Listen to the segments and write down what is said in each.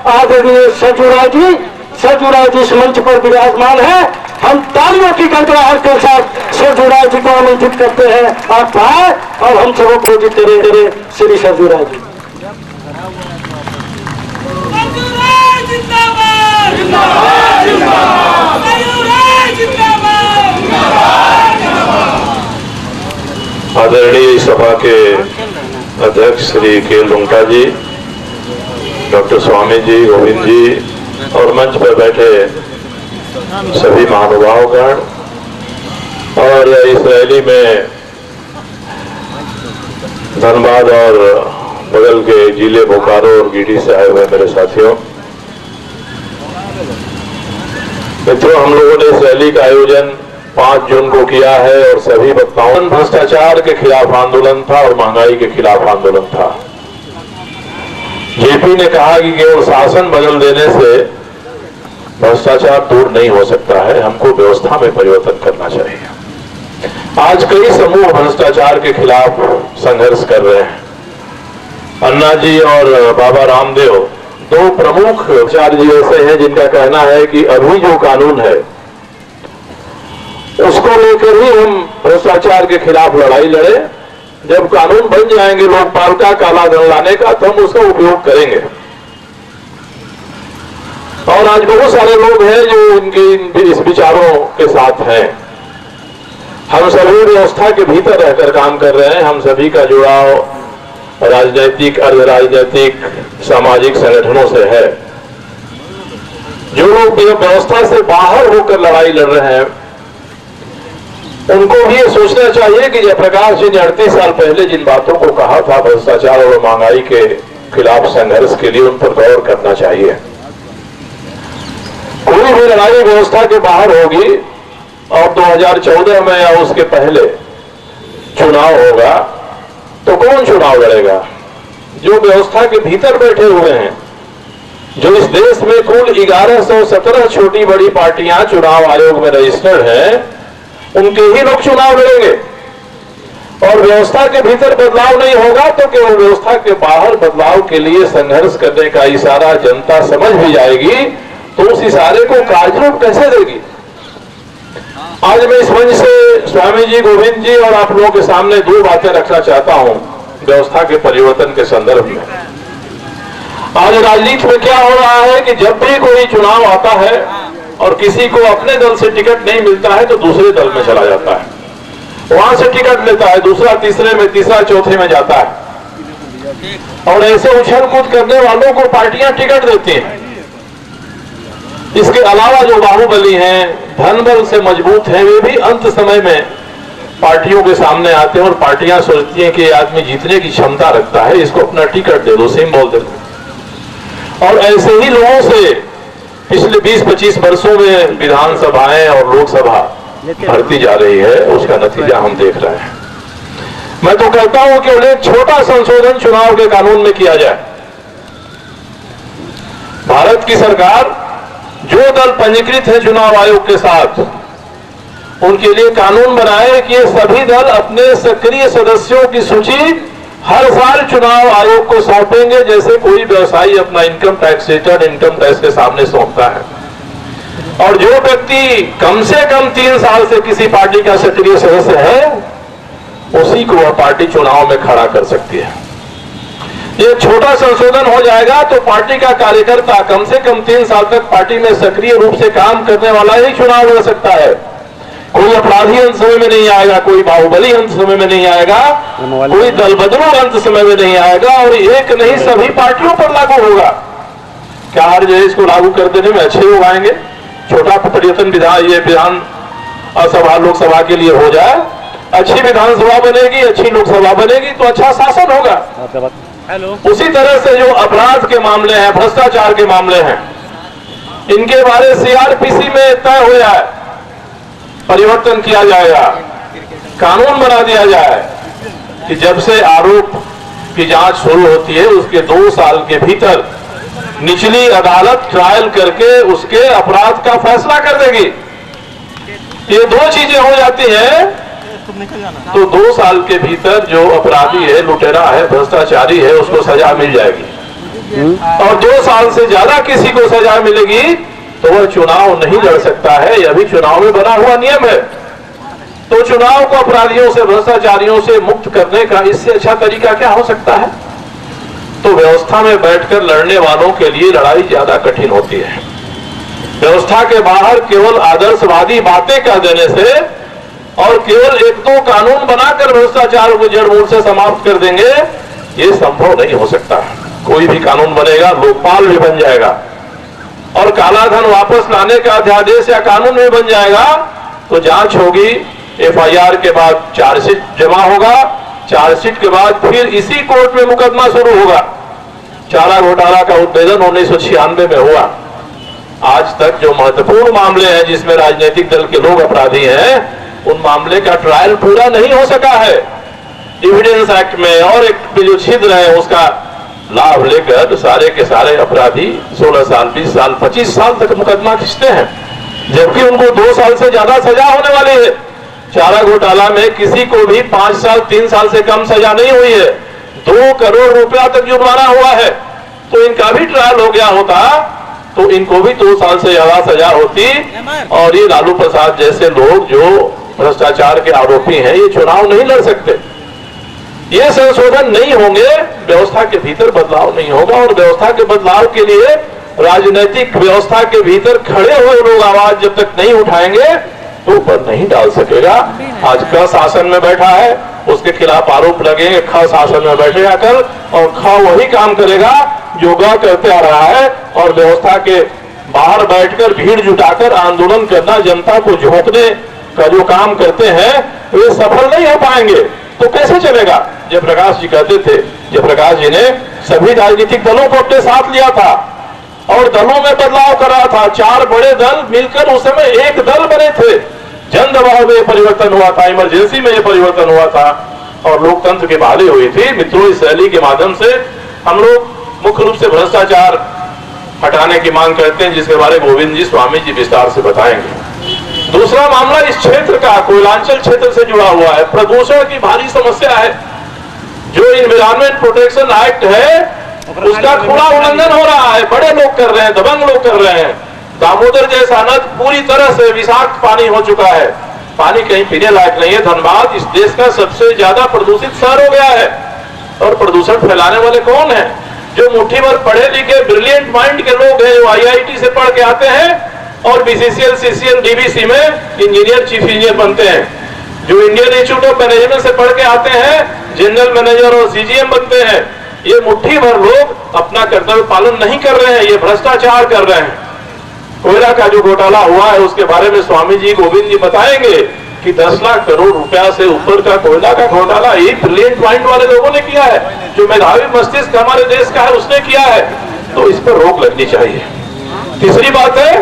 आदरणीय सरजूराय जी इस मंच पर विराजमान है। हम तालियों की गड़गड़ाहट के साथ सरजूराय जी को आमंत्रित करते हैं। आप आए और हम सबको प्रेरित करें। श्री सरजूराय जी। आदरणीय सभा के अध्यक्ष श्री के लुंगटा जी, डॉक्टर स्वामी जी, गोविंद जी और मंच पर बैठे सभी महानुभावगण और इस रैली में धनबाद और बगल के जिले बोकारो और गिरिडीह से आए हुए मेरे साथियों, मित्रों, हम लोगों ने इस रैली का आयोजन 5 जून को किया है और सभी वक्ताओं भ्रष्टाचार के खिलाफ आंदोलन था और महंगाई के खिलाफ आंदोलन था। जेपी ने कहा कि केवल शासन बदल देने से भ्रष्टाचार दूर नहीं हो सकता है, हमको व्यवस्था में परिवर्तन करना चाहिए। आज कई समूह भ्रष्टाचार के खिलाफ संघर्ष कर रहे हैं। अन्ना जी और बाबा रामदेव 2 प्रमुख आचार्य जी ऐसे हैं जिनका कहना है कि अभी जो कानून है उसको लेकर ही हम भ्रष्टाचार के खिलाफ लड़ाई लड़े। जब कानून बन जाएंगे लोकपाल का काला धन लाने का तो हम उसका उपयोग करेंगे। और आज बहुत सारे लोग हैं जो इनके इस विचारों के साथ हैं। हम सभी व्यवस्था के भीतर रहकर काम कर रहे हैं। हम सभी का जुड़ाव राजनीतिक, अर्ध राजनीतिक, सामाजिक संगठनों से है। जो लोग व्यवस्था से बाहर होकर लड़ाई लड़ रहे हैं उनको भी ये सोचना चाहिए कि जयप्रकाश जी ने 38 साल पहले जिन बातों को कहा था भ्रष्टाचार और महंगाई के खिलाफ संघर्ष के लिए, उन पर गौर करना चाहिए। कोई भी लड़ाई व्यवस्था के बाहर होगी और 2014 में या उसके पहले चुनाव होगा तो कौन चुनाव लड़ेगा? जो व्यवस्था के भीतर बैठे हुए हैं। जो इस देश में कुल 1117 छोटी बड़ी पार्टियां चुनाव आयोग में रजिस्टर्ड हैं, उनके ही लोग चुनाव लड़ेंगे। और व्यवस्था के भीतर बदलाव नहीं होगा तो केवल व्यवस्था के बाहर बदलाव के लिए संघर्ष करने का इशारा जनता समझ भी जाएगी तो उस इशारे को कार्यरूप कैसे देगी? आज मैं इस मंच से स्वामी जी, गोविंद जी और आप लोगों के सामने 2 बातें रखना चाहता हूं व्यवस्था के परिवर्तन के संदर्भ में। आज राजनीति में क्या हो रहा है कि जब भी कोई चुनाव आता है और किसी को अपने दल से टिकट नहीं मिलता है तो दूसरे दल में चला जाता है, वहां से टिकट लेता है, दूसरा तीसरे में, तीसरा चौथे में जाता है। और ऐसे उछल कूद करने वालों को पार्टियां टिकट देती हैं। इसके अलावा जो बाहुबली हैं, धन बल से मजबूत हैं, वे भी अंत समय में पार्टियों के सामने आते हैं और पार्टियां सोचती हैं कि ये आदमी जीतने की क्षमता रखता है, इसको अपना टिकट दे दो, सिंबल दे दो। और ऐसे ही लोगों से पिछले 20-25 वर्षों में विधानसभाएं और लोकसभा बढ़ती जा रही है, उसका नतीजा हम देख रहे हैं। मैं तो कहता हूं कि उन्हें छोटा संशोधन चुनाव के कानून में किया जाए। भारत की सरकार जो दल पंजीकृत है चुनाव आयोग के साथ, उनके लिए कानून बनाए कि ये सभी दल अपने सक्रिय सदस्यों की सूची हर साल चुनाव आयोग को सौंपेंगे, जैसे कोई व्यवसायी अपना income tax return income tax के सामने सौंपता है। और जो व्यक्ति कम से कम 3 साल से किसी पार्टी का सक्रिय सदस्य है, उसी को वह पार्टी चुनाव में खड़ा कर सकती है। ये छोटा संशोधन हो जाएगा तो पार्टी का कार्यकर्ता कम से कम 3 साल तक पार्टी में सक्रिय रूप से काम करने वाला ही चुनाव लड़ सकता है। कोई अपराधी अंत समय में नहीं आएगा, कोई बाहुबली अंत समय में नहीं आएगा, कोई दलबदलू अंत समय में नहीं आएगा। और एक नहीं, सभी पार्टियों पर लागू होगा। क्या हर जगह इसको लागू कर देने में अच्छे लोग आएंगे? छोटा परिवर्तन ये विधान सभा लोकसभा के लिए हो जाए, अच्छी विधानसभा बनेगी, अच्छी लोकसभा बनेगी तो अच्छा शासन होगा। उसी तरह से जो अपराध के मामले हैं, भ्रष्टाचार के मामले हैं, इनके बारे सीआरपीसी में तय हो जाए, परिवर्तन किया जाएगा, कानून बना दिया जाए कि जब से आरोप की जांच शुरू होती है उसके 2 साल के भीतर निचली अदालत ट्रायल करके उसके अपराध का फैसला कर देगी। ये 2 चीजें हो जाती हैं तो 2 साल के भीतर जो अपराधी है, लुटेरा है, भ्रष्टाचारी है, उसको सजा मिल जाएगी। और 2 साल से ज्यादा किसी को सजा मिलेगी तो वह चुनाव नहीं लड़ सकता है। यह भी चुनाव में बना हुआ नियम है। तो चुनाव को अपराधियों से, भ्रष्टाचारियों से मुक्त करने का इससे अच्छा तरीका क्या हो सकता है? तो व्यवस्था में बैठकर लड़ने वालों के लिए लड़ाई ज्यादा कठिन होती है। व्यवस्था के बाहर केवल आदर्शवादी बातें कह देने से और केवल 1-2 कानून बनाकर भ्रष्टाचार को जड़ मूल से समाप्त कर देंगे, ये संभव नहीं हो सकता। कोई भी कानून बनेगा, लोकपाल भी बन जाएगा और काला धन वापस लाने का अध्यादेश या कानून भी बन जाएगा, तो जांच होगी, एफआईआर के बाद चार्जशीट जमा होगा, चार्जशीट के बाद फिर इसी कोर्ट में मुकदमा शुरू होगा। चारा घोटाला का उद्भेदन 1996 में हुआ। आज तक जो महत्वपूर्ण मामले हैं जिसमें राजनीतिक दल के लोग अपराधी हैं, उन मामले का ट्रायल पूरा नहीं हो सका है। एविडेंस एक्ट में और एक जो छिद्र है उसका लाभ लेकर सारे के सारे अपराधी 16 साल, 20 साल, 25 साल तक मुकदमा खींचते हैं, जबकि उनको 2 साल से ज्यादा सजा होने वाली है। चारा घोटाला में किसी को भी 5 साल, 3 साल से कम सजा नहीं हुई है। 2 करोड़ रुपया तक जुर्माना हुआ है। तो इनका भी ट्रायल हो गया होता तो इनको भी 2 साल से ज्यादा सजा होती और ये लालू प्रसाद जैसे लोग जो भ्रष्टाचार के आरोपी हैं, ये चुनाव नहीं लड़ सकते। ये संशोधन नहीं होंगे, व्यवस्था के भीतर बदलाव नहीं होगा और व्यवस्था के बदलाव के लिए राजनीतिक व्यवस्था के भीतर खड़े हुए लोग आवाज जब तक नहीं उठाएंगे तो ऊपर नहीं डाल सकेगा। आज क शासन में बैठा है, उसके खिलाफ आरोप लगेंगे, ख शासन में बैठेगा कल और ख वही काम करेगा जो ग करते आ रहा है। और व्यवस्था के बाहर बैठकर भीड़ जुटाकर आंदोलन करना, जनता को झोंकने का जो काम करते हैं, वे सफल नहीं हो पाएंगे। तो कैसे चलेगा? जयप्रकाश जी कहते थे, जयप्रकाश जी ने सभी राजनीतिक दलों को अपने साथ लिया था और दलों में बदलाव करा था। 4 बड़े दल मिलकर उस समय एक दल बने थे। जन दबाव में परिवर्तन हुआ था, इमरजेंसी में यह परिवर्तन हुआ था और लोकतंत्र की बहाली हुई थी। मित्रों, इस रैली के माध्यम से हम लोग मुख्य रूप से भ्रष्टाचार हटाने की मांग करते हैं, जिसके बारे में गोविंद जी, स्वामी जी विस्तार से बताएंगे। दूसरा मामला इस क्षेत्र का कोयलांचल क्षेत्र से जुड़ा हुआ है। प्रदूषण की भारी समस्या है। जो इन्वायरमेंट प्रोटेक्शन एक्ट है उसका खुला उल्लंघन हो रहा है। बड़े लोग कर रहे हैं, दबंग लोग कर रहे हैं। दामोदर जैसा नद पूरी तरह से विषाक्त पानी हो चुका है। पानी कहीं पीने लायक नहीं है। धनबाद इस देश का सबसे ज्यादा प्रदूषित शहर हो गया है। और प्रदूषण फैलाने वाले कौन है? जो मुट्ठी भर पढ़े लिखे ब्रिलियंट माइंड के लोग हैं, जो आईआईटी से पढ़ के आते हैं और बीसीसीएल, सीसीएल, डीवीसी में इंजीनियर, चीफ इंजीनियर बनते हैं। जो इंडियन इंस्टीट्यूट ऑफ मैनेजमेंट से पढ़ के आते हैं, जनरल मैनेजर और सीजीएम बनते हैं। ये मुट्ठी भर लोग अपना कर्तव्य पालन नहीं कर रहे हैं, ये भ्रष्टाचार कर रहे हैं। कोयला का जो घोटाला हुआ है उसके बारे में स्वामी जी, गोविंद जी बताएंगे कि 10 लाख करोड़ रुपया से ऊपर का कोयला का घोटाला एक ब्रिलियंट माइंड वाले लोगों ने किया है। जो मेधावी मस्तिष्क हमारे देश का है उसने किया है। तो इस पर रोक लगनी चाहिए। तीसरी बात है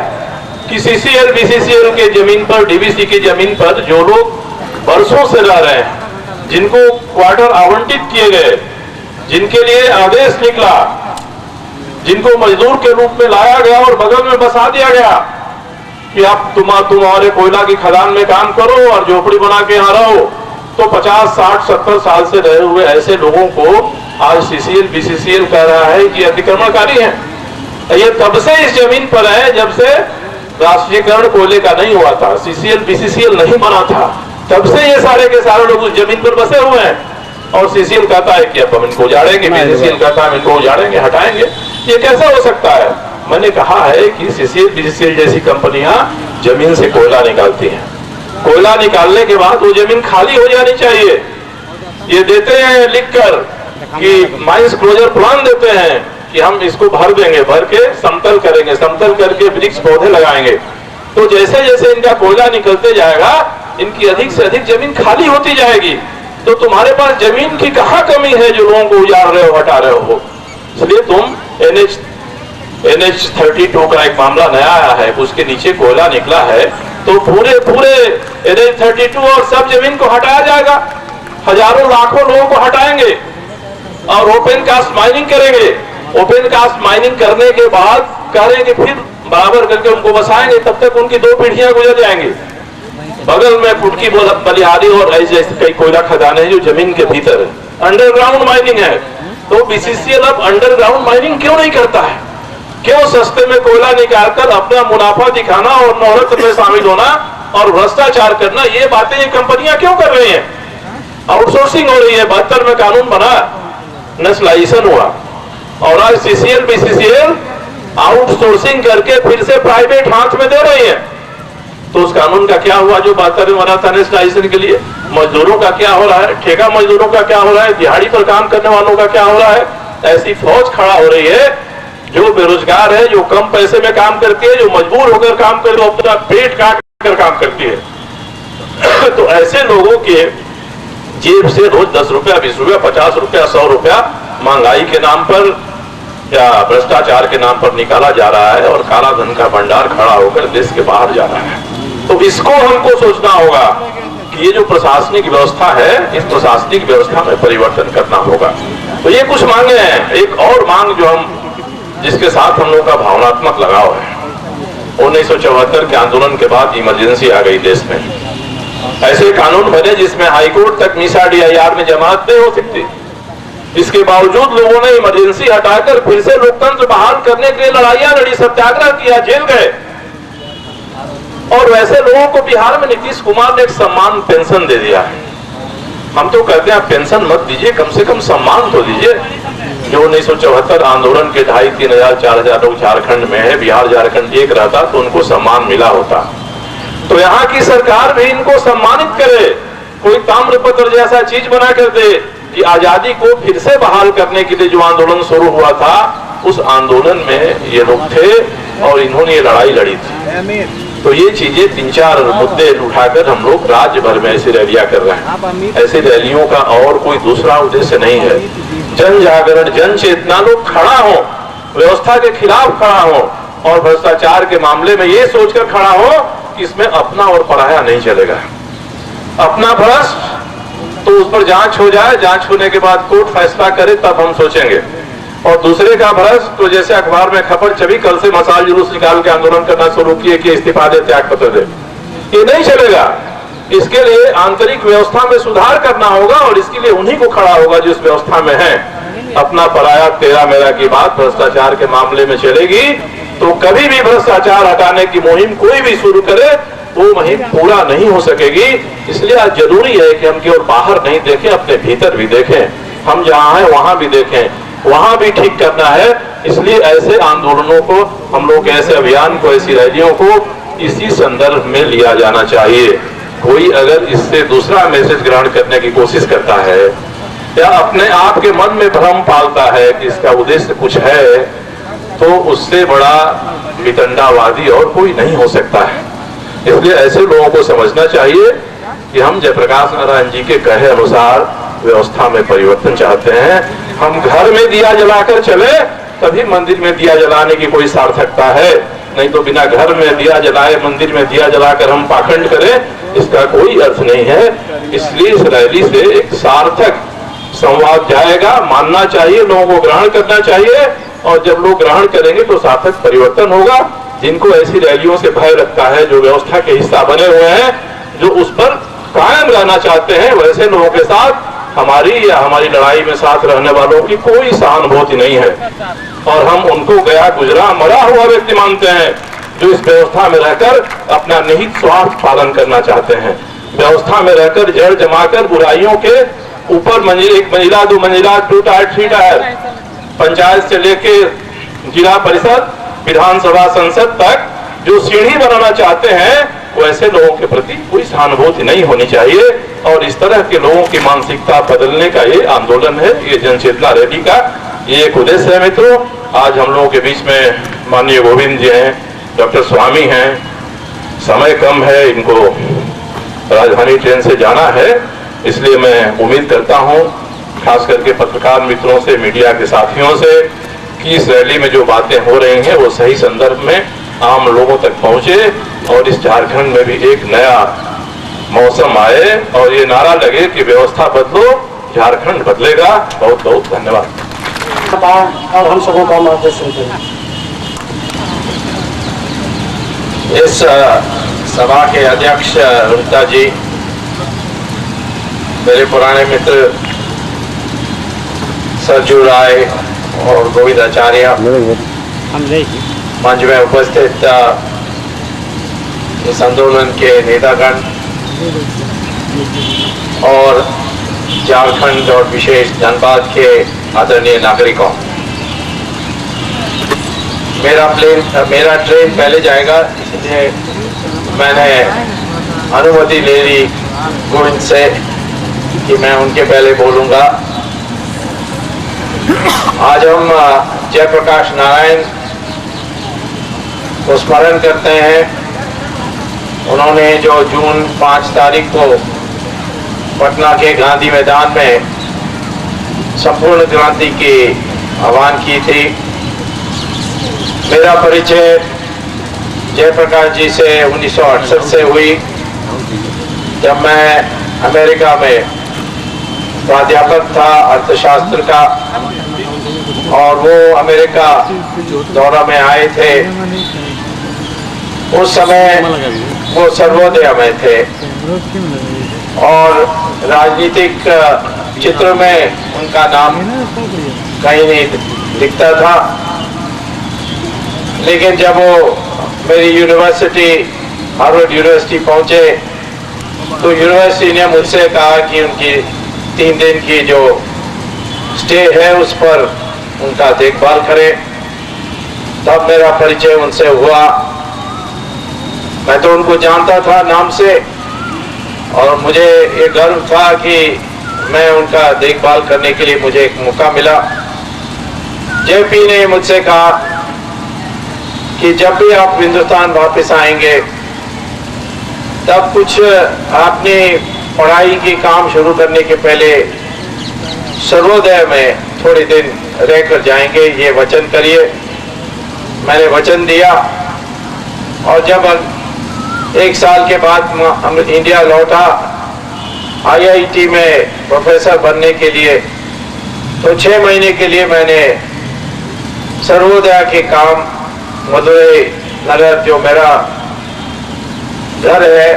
कि सीसीएल, बीसीसीएल के जमीन पर, डीवीसी की जमीन पर जो लोग वर्षों से रह रहे हैं, जिनको क्वार्टर आवंटित किए गए, जिनके लिए आदेश निकला, जिनको मजदूर के रूप में लाया गया और बगल में बसा दिया गया कि आप तुम्हारे कोयला की खदान में काम करो और झोपड़ी बना के यहाँ रहो, तो 50, 60, 70 साल से रहे हुए ऐसे लोगों को आज सीसीएल, बीसीसीएल कह रहा है कि अतिक्रमणकारी हैं। ये तब से इस जमीन पर है जब से राष्ट्रीयकरण कोयले का नहीं हुआ था, सीसीएल, बीसीसीएल नहीं बना था, तब से ये सारे के सारे लोग उस जमीन पर बसे हुए हैं। और सीसीएल कहता है कि अब हम इनको उजाड़ेंगे, बीसीसीएल कहता है हम इनको उजाड़ेंगे, हटाएंगे। ये कैसा हो सकता है? मैंने कहा है कि सीसीएल, बीसीसीएल जैसी कंपनियां जमीन से कोयला निकालती हैं। कोयला निकालने के बाद वो जमीन खाली हो जानी चाहिए। ये देते हैं लिखकर कि माइंस क्लोजर प्लान देते हैं कि हम इसको भर देंगे, भर के समतल करेंगे, समतल करके वृक्ष पौधे लगाएंगे। तो जैसे जैसे इनका कोयला निकलते जाएगा, इनकी अधिक से अधिक जमीन खाली होती जाएगी। तो तुम्हारे पास जमीन की कहाँ कमी है जो लोगों को उजाड़ रहे हो, हटा रहे हो? इसलिए तुम NH32 का एक मामला नया आया है, उसके नीचे कोयला निकला है, तो पूरे NH32 और सब जमीन को हटाया जाएगा। हजारों लाखों लोगों को हटाएंगे और ओपन कास्ट माइनिंग करेंगे। ओपन कास्ट माइनिंग करने के बाद करेंगे, फिर बराबर करके उनको बसाएंगे। तब तक उनकी 2 पीढ़ियां गुजर जाएंगी। बगल में कुटकी, बलिहारी और ऐसे कई कोयला खदान है जो जमीन के भीतर है, अंडरग्राउंड माइनिंग है। तो बीसीसीएल अब अंडरग्राउंड माइनिंग क्यों नहीं करता है? क्यों सस्ते में कोयला निकालकर अपना मुनाफा दिखाना और नौरत में शामिल होना और भ्रष्टाचार करना, ये बातें ये कंपनियां क्यों कर रही हैं? आउटसोर्सिंग हो रही है। 72 में कानून बना, नेशनलाइजेशन हुआ और आज सीसीएल बीसीसीएल आउटसोर्सिंग करके फिर से प्राइवेट हाथ में दे रही है। तो उस कानून का क्या हुआ जो 72 में बना था नेशनलाइजेशन के लिए? मजदूरों का क्या हो रहा है? ठेका मजदूरों का क्या हो रहा है? दिहाड़ी पर काम करने वालों का क्या हो रहा है? ऐसी फौज खड़ा हो रही है जो बेरोजगार है, जो कम पैसे में काम करती है, जो मजबूर होकर काम कर अपना पेट काट कर काम करती है। तो ऐसे लोगों के जेब से रोज 10 रुपया, 20 रुपया, 50 रुपया, 100 रुपया महंगाई के नाम पर या भ्रष्टाचार के नाम पर निकाला जा रहा है और काला धन का भंडार खड़ा होकर देश के बाहर जा रहा है। तो इसको हमको सोचना होगा कि ये जो प्रशासनिक व्यवस्था है, इस प्रशासनिक व्यवस्था में परिवर्तन करना होगा। तो ये कुछ मांगे हैं। एक और मांग जो जिसके साथ हम लोग का भावनात्मक लगाव है, 1974 के आंदोलन के बाद इमरजेंसी आ गई देश में। ऐसे कानून बने जिसमें हाईकोर्ट तक मीसा DIR में जमानत नहीं हो सकती। इसके बावजूद लोगों ने इमरजेंसी हटाकर फिर से लोकतंत्र बहाल करने के लिए लड़ाइयां लड़ी, सत्याग्रह किया, जेल गए। और वैसे लोगों को बिहार में नीतीश कुमार ने एक सम्मान पेंशन दे दिया है। हम तो कहते हैं पेंशन मत दीजिए, कम से कम सम्मान तो दीजिए। जो 1974 आंदोलन के 2,500, 3,000, 4,000 लोग झारखंड में है, बिहार झारखंड एक रहता तो उनको सम्मान मिला होता। तो यहाँ की सरकार भी इनको सम्मानित करे, कोई ताम्रपत्र जैसा चीज बना कर दे कि आजादी को फिर से बहाल करने के लिए जो आंदोलन शुरू हुआ था, उस आंदोलन में ये लोग थे और इन्होंने ये लड़ाई लड़ी थी। तो ये चीजें 3-4 मुद्दे उठाकर हम लोग राज्य भर में ऐसी रैलियां कर रहे हैं। ऐसी रैलियों का और कोई दूसरा उद्देश्य नहीं है। जन जागरण, जन चेतना, लोग खड़ा हो, व्यवस्था के खिलाफ खड़ा हो और भ्रष्टाचार के मामले में ये सोचकर खड़ा हो कि इसमें अपना और पराया नहीं चलेगा। अपना भ्रष्ट तो उस पर जांच हो जाए, जांच होने के बाद कोर्ट फैसला करे तब हम सोचेंगे। और दूसरे का भ्रष्ट तो जैसे अखबार में खबर छवि, कल से मसाल जुलूस निकाल के आंदोलन करना शुरू किए कि इस्तीफा दे, त्याग पत्र दे, ये नहीं चलेगा। इसके लिए आंतरिक व्यवस्था में सुधार करना होगा और इसके लिए उन्हीं को खड़ा होगा जो इस व्यवस्था में है। अपना पराया तेरा मेरा की बात भ्रष्टाचार के मामले में चलेगी तो कभी भी भ्रष्टाचार हटाने की मुहिम कोई भी शुरू करे वो मुहिम पूरा नहीं हो सकेगी। इसलिए आज जरूरी है कि हम केवल बाहर नहीं देखें, अपने भीतर भी देखें। हम जहाँ हैं वहां भी देखें, वहां भी ठीक करना है। इसलिए ऐसे आंदोलनों को हम लोग, ऐसे अभियान को, ऐसी रैलियों को इसी संदर्भ में लिया जाना चाहिए। कोई अगर इससे दूसरा मैसेज ग्रहण करने की कोशिश करता है या अपने आप के मन में भ्रम पालता है कि इसका उद्देश्य कुछ है, तो उससे बड़ा वितंडावादी और कोई नहीं हो सकता है। इसलिए ऐसे लोगों को समझना चाहिए कि हम जयप्रकाश नारायण जी के कहे अनुसार व्यवस्था में परिवर्तन चाहते हैं। हम घर में दिया जलाकर चले तभी मंदिर में दिया जलाने की कोई सार्थकता है, नहीं तो बिना घर में दिया जलाए मंदिर में दिया जलाकर हम पाखंड करें, इसका कोई अर्थ नहीं है। इसलिए इस रैली से एक सार्थक संवाद जाएगा, मानना चाहिए, लोगों को ग्रहण करना चाहिए और जब लोग ग्रहण करेंगे तो सार्थक परिवर्तन होगा। जिनको ऐसी रैलियों से भय लगता है, जो व्यवस्था के हिस्सा बने हुए हैं, जो उस पर कायम रहना चाहते हैं, वैसे लोगों के साथ हमारी या हमारी लड़ाई में साथ रहने वालों की कोई सहानुभूति नहीं है और हम उनको गया गुजरा मरा हुआ व्यक्ति मानते हैं जो इस व्यवस्था में रहकर अपना निहित स्वार्थ पालन करना चाहते हैं। व्यवस्था में रहकर जड़ जमाकर बुराइयों के ऊपर मंजिल, 1 मंजिला, 2 मंजिला, 2 टायर, 3 टायर, पंचायत से लेके जिला परिषद, विधानसभा, संसद तक जो सीढ़ी बनाना चाहते हैं, वैसे लोगों के प्रति कोई सहानुभूति नहीं होनी चाहिए। और इस तरह के लोगों की मानसिकता बदलने का ये आंदोलन है, ये जनचेतना रैली का ये एक उद्देश्य है। मित्रों, आज हम लोगों के बीच में माननीय गोविंद जी हैं, डॉक्टर स्वामी हैं, समय कम है, इनको राजधानी ट्रेन से जाना है, इसलिए मैं उम्मीद करता हूं खास करके पत्रकार मित्रों से, मीडिया के साथियों से कि इस रैली में जो बातें हो रही हैं वो सही संदर्भ में आम लोगों तक पहुंचे और इस झारखंड में भी एक नया मौसम आए और ये नारा लगे कि व्यवस्था बदलो, झारखंड बदलेगा। बहुत बहुत धन्यवाद। और हम सबों का मार्गदर्शन करें। इस सभा के अध्यक्ष रुद्रा जी, मेरे पुराने मित्र सरजू राय और गोविंद आचार्य, मंच में उपस्थित इस आंदोलन के नेतागण और झारखंड और विशेष धनबाद के आदरणीय नागरिकों, मेरा ट्रेन पहले जाएगा, इसलिए मैंने अनुमति ले ली गोविंद से कि मैं उनके पहले बोलूंगा। आज हम जयप्रकाश नारायण को स्मरण करते हैं। उन्होंने जो जून 5 तारीख को पटना के गांधी मैदान में संपूर्ण क्रांति की आह्वान की थी। मेरा परिचय जयप्रकाश जी से 1968 से हुई, जब मैं अमेरिका में प्राध्यापक था अर्थशास्त्र का, और वो अमेरिका दौरा में आए थे। उस समय वो सर्वोदय में थे और राजनीतिक चित्र में उनका नाम कहीं नहीं दिखता था। लेकिन जब वो मेरी यूनिवर्सिटी हार्वर्ड यूनिवर्सिटी पहुंचे तो यूनिवर्सिटी ने मुझसे कहा कि उनकी 3 दिन की जो स्टे है उस पर उनका देखभाल करें। तब मेरा परिचय उनसे हुआ। मैं तो उनको जानता था नाम से और मुझे ये गर्व था कि मैं उनका देखभाल करने के लिए मुझे एक मौका मिला। जेपी ने मुझसे कहा कि जब भी आप हिंदुस्तान वापस आएंगे तब कुछ अपनी पढ़ाई की काम शुरू करने के पहले सर्वोदय में थोड़े दिन रहकर जाएंगे, ये वचन करिए। मैंने वचन दिया और जब 1 साल के बाद हम इंडिया लौटा IIT में प्रोफेसर बनने के लिए, तो 6 महीने के लिए मैंने सर्वोदय के काम मदुरई नगर, जो मेरा घर है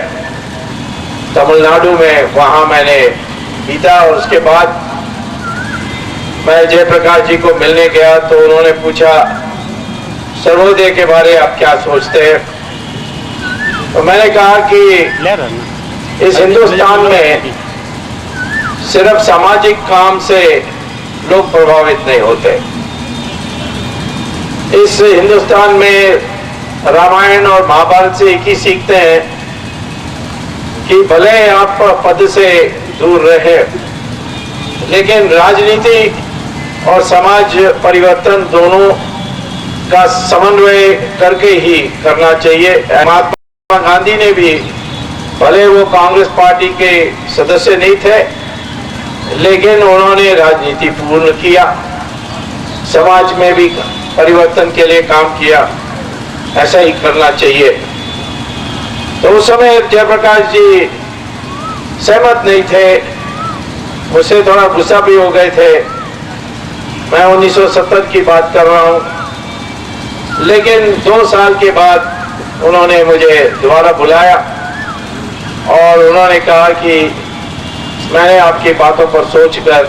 तमिलनाडु में, वहाँ मैंने बीता। और उसके बाद मैं जयप्रकाश जी को मिलने गया तो उन्होंने पूछा सर्वोदय के बारे आप क्या सोचते हैं। तो मैंने कहा कि इस हिंदुस्तान में सिर्फ सामाजिक काम से लोग प्रभावित नहीं होते। इस हिंदुस्तान में रामायण और महाभारत से एक ही सीखते हैं कि भले आप पद से दूर रहे, लेकिन राजनीति और समाज परिवर्तन दोनों का समन्वय करके ही करना चाहिए। महात्मा गांधी ने भी, भले वो कांग्रेस पार्टी के सदस्य नहीं थे, लेकिन उन्होंने राजनीति पूर्ण किया, समाज में भी परिवर्तन के लिए काम किया। ऐसा ही करना चाहिए। तो उस समय जयप्रकाश जी सहमत नहीं थे, मुझसे थोड़ा गुस्सा भी हो गए थे। मैं 1970 की बात कर रहा हूं। लेकिन 2 साल के बाद उन्होंने मुझे दोबारा बुलाया और उन्होंने कहा कि मैंने आपकी बातों पर सोचकर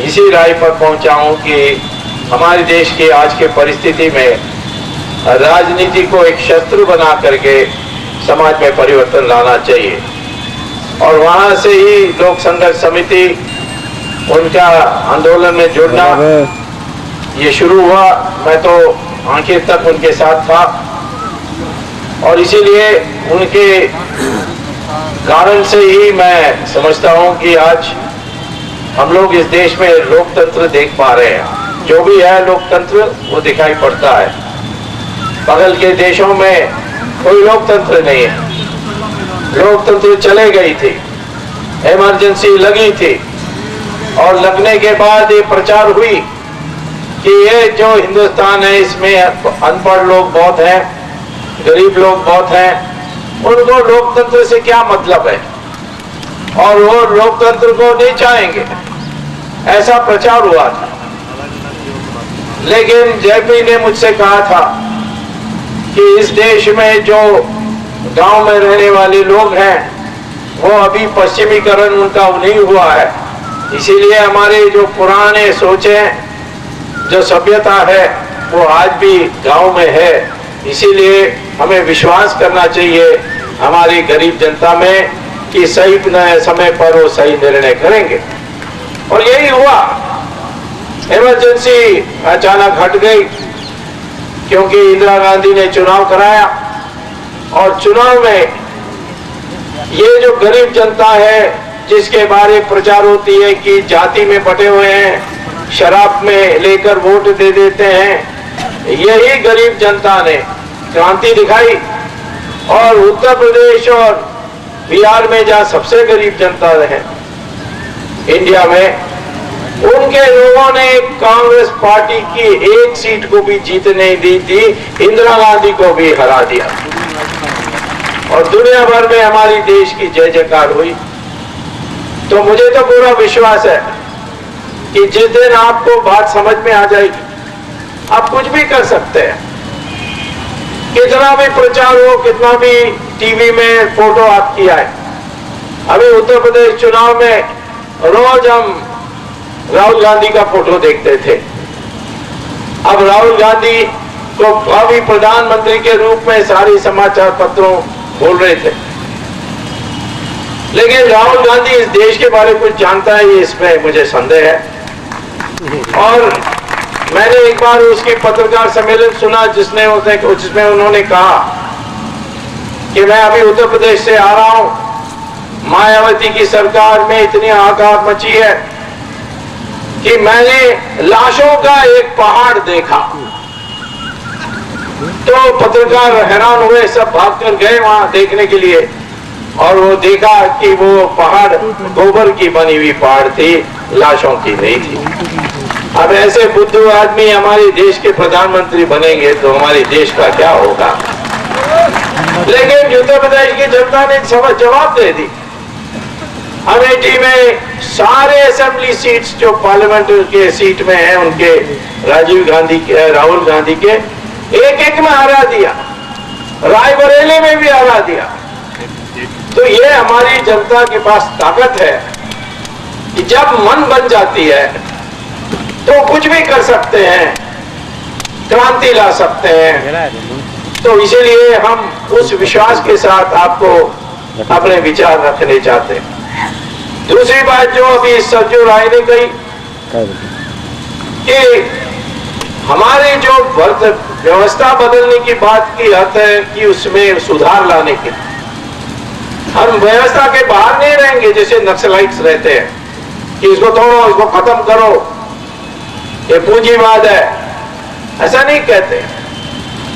इसी राय पर पहुंचा हूं कि हमारे देश की आज के परिस्थिति में राजनीति को एक शस्त्र बना करके समाज में परिवर्तन लाना चाहिए। और वहां से ही लोक संघर्ष समिति, उनका आंदोलन में जुड़ना ये शुरू हुआ। मैं तो आखिर तक उनके साथ था और इसीलिए उनके कारण से ही मैं समझता हूं कि आज हम लोग इस देश में लोकतंत्र देख पा रहे हैं। जो भी है लोकतंत्र वो दिखाई पड़ता है। बगल के देशों में कोई लोकतंत्र नहीं है। लोकतंत्र चले गई थी, इमरजेंसी लगी थी और लगने के बाद ये प्रचार हुई कि ये जो हिंदुस्तान है इसमें अनपढ़ लोग बहुत हैं, गरीब लोग बहुत हैं, उनको लोकतंत्र से क्या मतलब है और वो लोकतंत्र को नहीं चाहेंगे, ऐसा प्रचार हुआ था। लेकिन जेपी ने मुझसे कहा था कि इस देश में जो गांव में रहने वाले लोग हैं वो अभी पश्चिमीकरण उनका नहीं हुआ है, इसीलिए हमारे जो पुराने सोचें, जो सभ्यता है, वो आज भी गांव में है। इसीलिए हमें विश्वास करना चाहिए हमारी गरीब जनता में कि सही समय पर वो सही निर्णय करेंगे। और यही हुआ। इमरजेंसी अचानक हट गई क्योंकि इंदिरा गांधी ने चुनाव कराया, और चुनाव में ये जो गरीब जनता है जिसके बारे प्रचार होती है कि जाति में बटे हुए हैं, शराब में लेकर वोट दे देते हैं, यही गरीब जनता ने क्रांति दिखाई। और उत्तर प्रदेश और बिहार में जहां सबसे गरीब जनता है इंडिया में, उनके लोगों ने कांग्रेस पार्टी की एक सीट को भी जीतने नहीं दी थी, इंदिरा गांधी को भी हरा दिया। और दुनिया भर में हमारी देश की जय जयकार हुई। तो मुझे तो पूरा विश्वास है कि जिस दिन आपको बात समझ में आ जाएगी, आप कुछ भी कर सकते हैं। कितना भी प्रचार हो, कितना भी टीवी में फोटो आपकी आए। अभी उत्तर प्रदेश चुनाव में रोज हम राहुल गांधी का फोटो देखते थे। अब राहुल गांधी को भावी प्रधानमंत्री के रूप में सारे समाचार पत्रों बोल रहे थे, लेकिन राहुल गांधी इस देश के बारे में कुछ जानता है, ये इसमें मुझे संदेह है। और मैंने एक बार उसकी पत्रकार सम्मेलन सुना जिसमें उन्होंने कहा कि मैं अभी उत्तर प्रदेश से आ रहा हूं, मायावती की सरकार में इतनी हाहाकार मची है कि मैंने लाशों का एक पहाड़ देखा। तो पत्रकार हैरान हुए, सब भागकर गए वहां देखने के लिए, और वो देखा कि वो पहाड़ गोबर की बनी हुई पहाड़ थी, लाशों की नहीं थी। अब ऐसे बुद्धू आदमी हमारे देश के प्रधानमंत्री बनेंगे तो हमारे देश का क्या होगा। लेकिन उत्तर प्रदेश की जनता ने जवाब दे दी। अमेठी में सारे असेंबली सीट्स जो पार्लियामेंट के सीट में है उनके राहुल गांधी के एक एक में हरा दिया, रायबरेली में भी हरा दिया। तो ये हमारी जनता के पास ताकत है कि जब मन बन जाती है तो कुछ भी कर सकते हैं, क्रांति ला सकते हैं। तो इसीलिए हम उस विश्वास के साथ आपको अपने विचार रखने चाहते हैं। दूसरी बात जो अभी सरजू राय ने कही कि हमारी जो व्यवस्था बदलने की बात की अर्थ है कि उसमें सुधार लाने के, हम व्यवस्था के बाहर नहीं रहेंगे जैसे नक्सलाइट्स रहते हैं कि इसको तोड़ो, इसको खत्म करो, ये पूंजीवाद है। ऐसा नहीं कहते।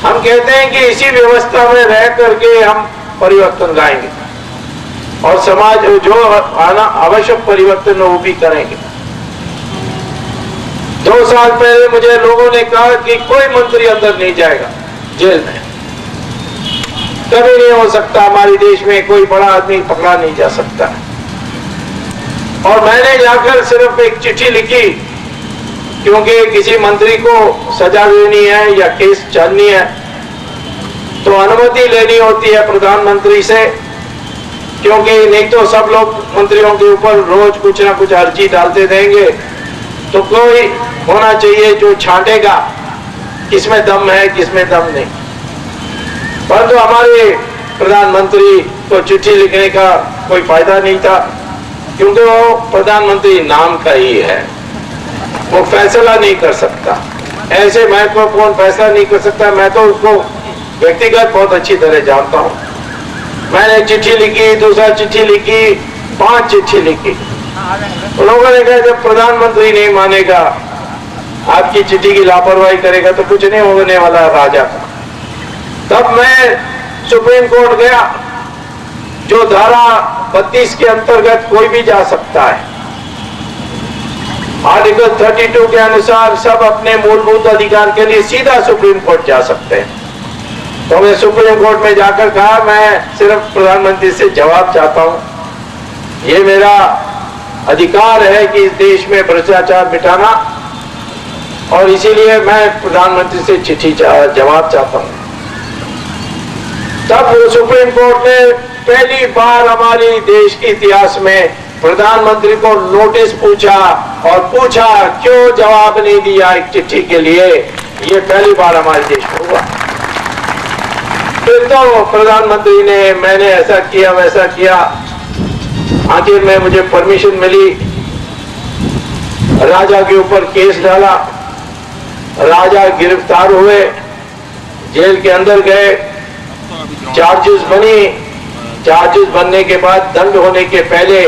हम कहते हैं कि इसी व्यवस्था में रह करके हम परिवर्तन लाएंगे और समाज जो आना आवश्यक परिवर्तन वो भी करेंगे। 2 साल पहले मुझे लोगों ने कहा कि कोई मंत्री अंदर नहीं जाएगा जेल में, कभी नहीं हो सकता, हमारे देश में कोई बड़ा आदमी पकड़ा नहीं जा सकता। और मैंने जाकर सिर्फ एक चिट्ठी लिखी, क्योंकि किसी मंत्री को सजा देनी है या केस चलनी है तो अनुमति लेनी होती है प्रधानमंत्री से, क्योंकि नहीं तो सब लोग मंत्रियों के ऊपर रोज कुछ ना कुछ अर्जी डालते रहेंगे। तो कोई होना चाहिए जो छांटेगा किसमें दम है किसमें दम नहीं। परंतु हमारे प्रधानमंत्री को चिट्ठी लिखने का कोई फायदा नहीं था, क्योंकि वो प्रधानमंत्री नाम का ही है, वो फैसला नहीं कर सकता, ऐसे महत्वपूर्ण फैसला नहीं कर सकता। मैं तो उसको व्यक्तिगत बहुत अच्छी तरह जानता हूं। मैंने चिट्ठी लिखी, दूसरा चिट्ठी लिखी, 5 चिट्ठी लिखी। लोगों ने कहा जब प्रधानमंत्री नहीं मानेगा, आपकी चिट्ठी की लापरवाही करेगा तो कुछ नहीं होने वाला राजा का। तब मैं सुप्रीम कोर्ट गया, जो धारा 32 के अंतर्गत कोई भी जा सकता है। आर्टिकल 32 के अनुसार सब अपने मूलभूत अधिकार के लिए सीधा सुप्रीम कोर्ट जा सकते हैं। तो मैं सुप्रीम कोर्ट में जाकर कहा मैं सिर्फ प्रधानमंत्री से जवाब चाहता हूं, ये मेरा अधिकार है कि इस देश में भ्रष्टाचार मिटाना, और इसीलिए मैं प्रधानमंत्री से चिट्ठी जवाब चाहता हूं। तब सुप्रीम कोर्ट ने पहली बार हमारे देश के इतिहास में प्रधानमंत्री को नोटिस पूछा और पूछा क्यों जवाब नहीं दिया एक चिट्ठी के लिए। ये पहली बार हमारे देश में हुआ। फिर तो प्रधानमंत्री ने मैंने ऐसा किया वैसा किया, आखिर में मुझे परमिशन मिली, राजा के ऊपर केस डाला, राजा गिरफ्तार हुए, जेल के अंदर गए, चार्जेस बनी, चार्जेस बनने के बाद दंड होने के पहले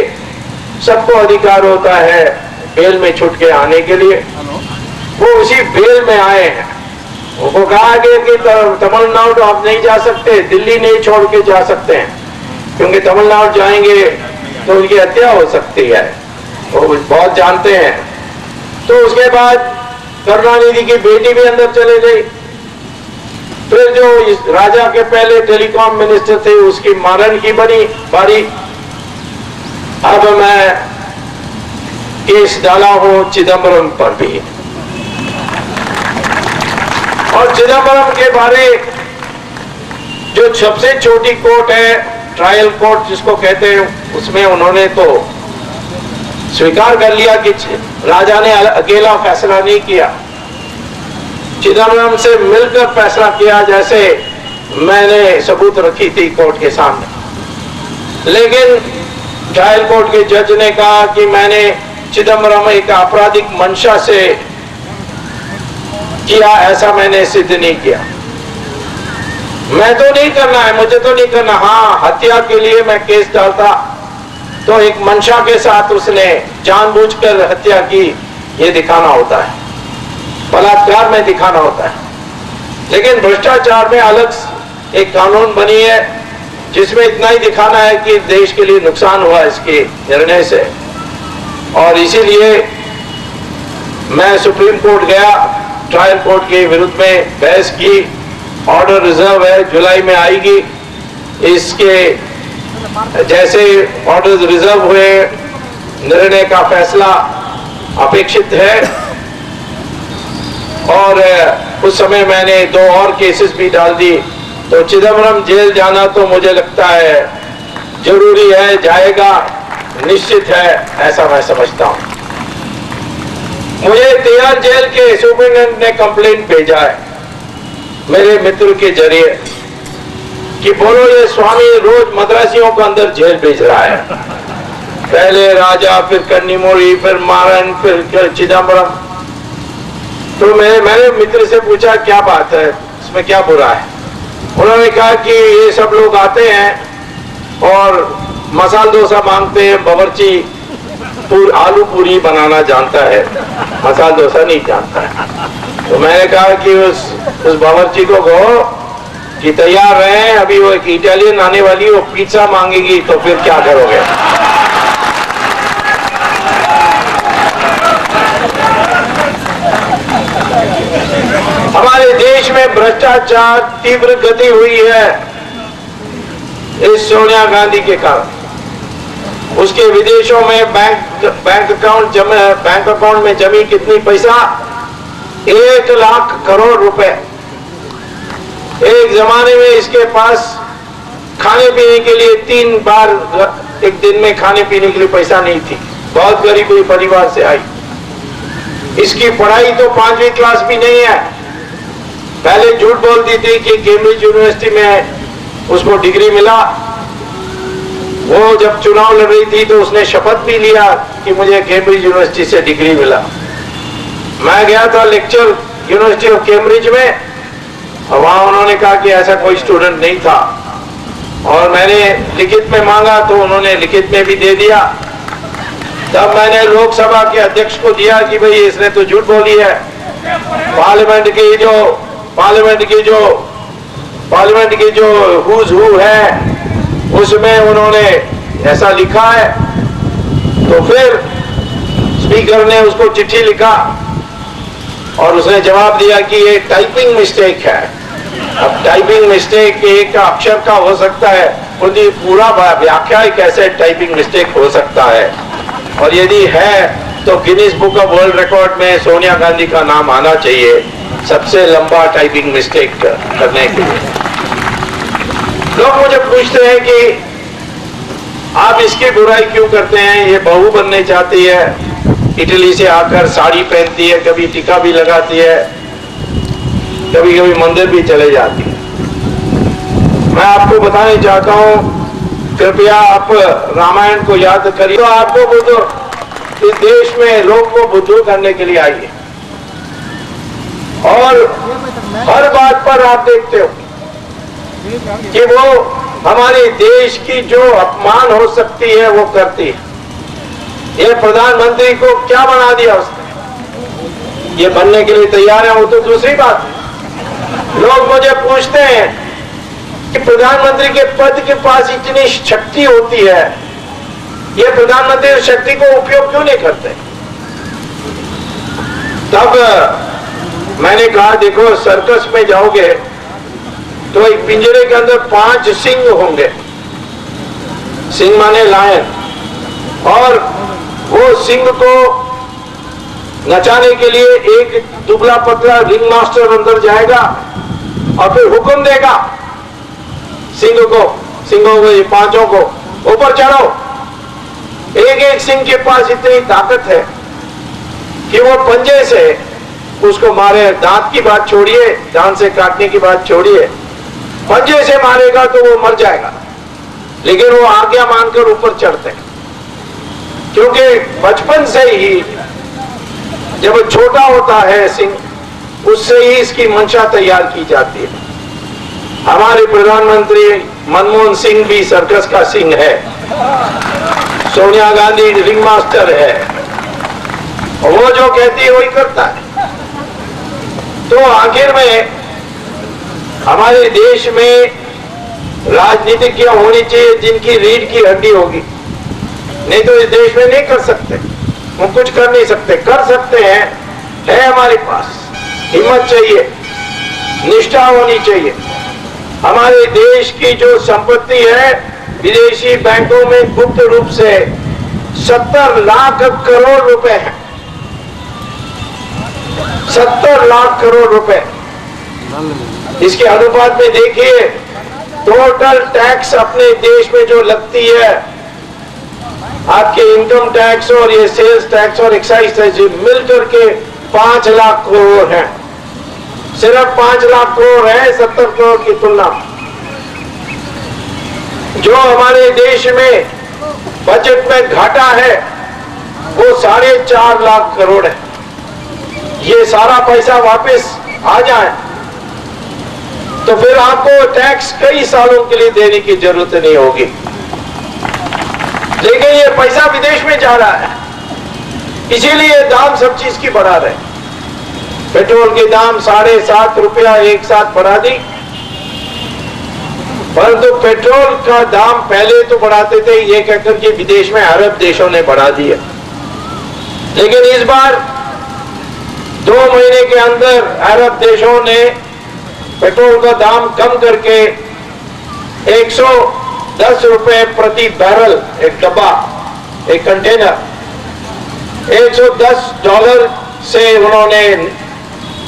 सबको अधिकार होता है बेल में छूट के आने के लिए। वो उसी बेल में आए हैं। उनको कहा गया कि तमिलनाडु आप नहीं जा सकते, दिल्ली नहीं छोड़ के जा सकते हैं, क्योंकि तमिलनाडु जाएंगे तो उनकी हत्या हो सकती है, वो बहुत जानते हैं। तो उसके बाद करुणानिधि की बेटी भी अंदर चले गई। फिर जो इस राजा के पहले टेलीकॉम मिनिस्टर थे उसकी मारन की बनी बारी। अब मैं केस डाला हूं चिदम्बरम पर भी, और चिदम्बरम के बारे जो सबसे छोटी कोर्ट है, ट्रायल कोर्ट जिसको कहते हैं, उसमें उन्होंने तो स्वीकार कर लिया कि राजा ने अकेला फैसला नहीं किया, चिदम्बरम से मिलकर फैसला किया, जैसे मैंने सबूत रखी थी कोर्ट के सामने। लेकिन ट्रायल कोर्ट के जज ने कहा कि मैंने चिदम्बरम एक आपराधिक मंशा से किया, ऐसा मैंने सिद्ध नहीं किया। मैं तो नहीं करना है, मुझे तो नहीं करना। हाँ, हत्या के लिए मैं केस डालता तो एक मंशा के साथ उसने जानबूझकर हत्या की, ये दिखाना होता है, बलात्कार में दिखाना होता है। लेकिन भ्रष्टाचार में अलग एक कानून बनी है जिसमें इतना ही दिखाना है कि देश के लिए नुकसान हुआ इसके निर्णय से। और इसीलिए मैं सुप्रीम कोर्ट गया, ट्रायल कोर्ट के विरुद्ध में बहस की। ऑर्डर रिजर्व है, जुलाई में आएगी। इसके जैसे ऑर्डर रिजर्व हुए, निर्णय का फैसला अपेक्षित है। और उस समय मैंने 2 और केसेस भी डाल दी। तो चिदम्बरम जेल जाना तो मुझे लगता है जरूरी है, जाएगा, निश्चित है, ऐसा मैं समझता हूं। मुझे तिहाड़ जेल के सुप्रीटेंडेंट ने कंप्लेंट भेजा है मेरे मित्र के जरिए कि बोलो ये स्वामी रोज मद्रासियों को अंदर जेल भेज रहा है, पहले राजा, फिर कन्नीमोड़ी, फिर मारन, फिर चिदम्बरम। तो मैंने मित्र से पूछा क्या बात है, इसमें क्या बुरा है। उन्होंने कहा कि ये सब लोग आते हैं और मसाला डोसा मांगते हैं, बावर्ची आलू पूरी बनाना जानता है, मसाला डोसा नहीं जानता है। तो मैंने कहा कि उस बावर्ची को कहो कि तैयार रहे, अभी वो एक इटालियन आने वाली, वो पिज्जा मांगेगी, तो फिर क्या करोगे। हमारे देश में भ्रष्टाचार तीव्र गति हुई है इस सोनिया गांधी के कारण। उसके विदेशों में बैंक अकाउंट में जमी कितनी पैसा, 1 लाख करोड़ रुपए। एक जमाने में इसके पास खाने पीने के लिए 3 बार एक दिन में खाने पीने के लिए पैसा नहीं थी, बहुत गरीब परिवार से आई। इसकी पढ़ाई तो 5वीं क्लास भी नहीं है। पहले झूठ बोलती थी कि कैम्ब्रिज यूनिवर्सिटी में उसको डिग्री मिला। वो जब चुनाव लड़ रही थी तो उसने शपथ भी लिया कि मुझे कैम्ब्रिज यूनिवर्सिटी से डिग्री मिला। मैं गया था लेक्चर यूनिवर्सिटी ऑफ कैम्ब्रिज में, और वहां उन्होंने कहा कि ऐसा कोई स्टूडेंट नहीं था। और मैंने लिखित में मांगा तो उन्होंने लिखित में भी दे दिया। तब मैंने लोकसभा के अध्यक्ष को दिया कि भाई इसने तो झूठ बोली है। पार्लियामेंट की जो हुज हु है उसमें उन्होंने ऐसा लिखा है। तो फिर स्पीकर ने उसको चिट्ठी लिखा और उसने जवाब दिया कि ये टाइपिंग मिस्टेक है। अब टाइपिंग मिस्टेक एक अक्षर का हो सकता है, पूरा व्याख्या कैसे टाइपिंग मिस्टेक हो सकता है। और यदि है तो Guinness book of world record में सोनिया गांधी का नाम आना चाहिए सबसे लंबा टाइपिंग मिस्टेक करने के लिए। लोग मुझे पूछते हैं कि आप इसकी बुराई क्यों करते हैं? ये बहू बनने चाहती है, इटली से आकर साड़ी पहनती है, कभी टीका भी लगाती है, कभी कभी मंदिर भी चले जाती है। मैं आपको बताना चाहता हूं, कृपया आप रामायण को याद करिए। तो आपको बुद्ध इस देश में लोग को बुद्ध करने के लिए आइए, और हर बात पर आप देखते हो कि वो हमारे देश की जो अपमान हो सकती है वो करती है। ये प्रधानमंत्री को क्या बना दिया उसने? ये बनने के लिए तैयार है, वो तो दूसरी बात है। लोग मुझे पूछते हैं कि प्रधानमंत्री के पद के पास इतनी शक्ति होती है, ये प्रधानमंत्री उस शक्ति को उपयोग क्यों नहीं करते? तब मैंने कहा, देखो सर्कस में जाओगे तो एक पिंजरे के अंदर 5 सिंह होंगे। सिंह माने लायन, और वो सिंह को नचाने के लिए एक दुबला पतला रिंग मास्टर अंदर जाएगा और फिर हुक्म देगा सिंहों को, ये 5 को ऊपर चढ़ो। एक एक सिंह के पास इतनी ताकत है कि वो पंजे से उसको मारे। दांत की बात छोड़िए, दांत से काटने की बात छोड़िए, पंजे से मारेगा तो वो मर जाएगा, लेकिन वो आज्ञा मानकर ऊपर चढ़ते हैं। क्योंकि बचपन से ही जब वो छोटा होता है सिंह, उससे ही इसकी मंशा तैयार की जाती है। हमारे प्रधानमंत्री मनमोहन सिंह भी सर्कस का सिंह है, सोनिया गांधी रिंग मास्टर है, और वो जो कहती है वही करता है। तो आखिर में हमारे देश में राजनीतिज्ञ होनी चाहिए जिनकी रीढ़ की हड्डी होगी, नहीं तो इस देश में नहीं कर सकते। वो कुछ कर नहीं सकते, कर सकते हैं, है हमारे पास हिम्मत चाहिए, निष्ठा होनी चाहिए। हमारे देश की जो संपत्ति है विदेशी बैंकों में गुप्त रूप से 70 लाख करोड़ रुपए है, 70 लाख करोड़ रुपए। इसके अनुपात में देखिए, टोटल टैक्स अपने देश में जो लगती है, आपके इनकम टैक्स और ये सेल्स टैक्स और एक्साइज टैक्स मिलकर के 5 लाख करोड़ है। सिर्फ 5 लाख करोड़ है 70 करोड़ की तुलना। जो हमारे देश में बजट में घाटा है वो 4.5 लाख करोड़ है। ये सारा पैसा वापस आ जाए तो फिर आपको टैक्स कई सालों के लिए देने की जरूरत नहीं होगी। लेकिन ये पैसा विदेश में जा रहा है, इसीलिए दाम सब चीज की बढ़ा रहे। पेट्रोल के दाम 7.5 रुपया एक साथ बढ़ा दी, परंतु पेट्रोल का दाम पहले तो बढ़ाते थे ये कहकर कि विदेश में अरब देशों ने बढ़ा दिया, लेकिन इस बार 2 महीने के अंदर अरब देशों ने पेट्रोल का दाम कम करके 110 रुपए प्रति बैरल, एक डब्बा, एक कंटेनर, $110 से उन्होंने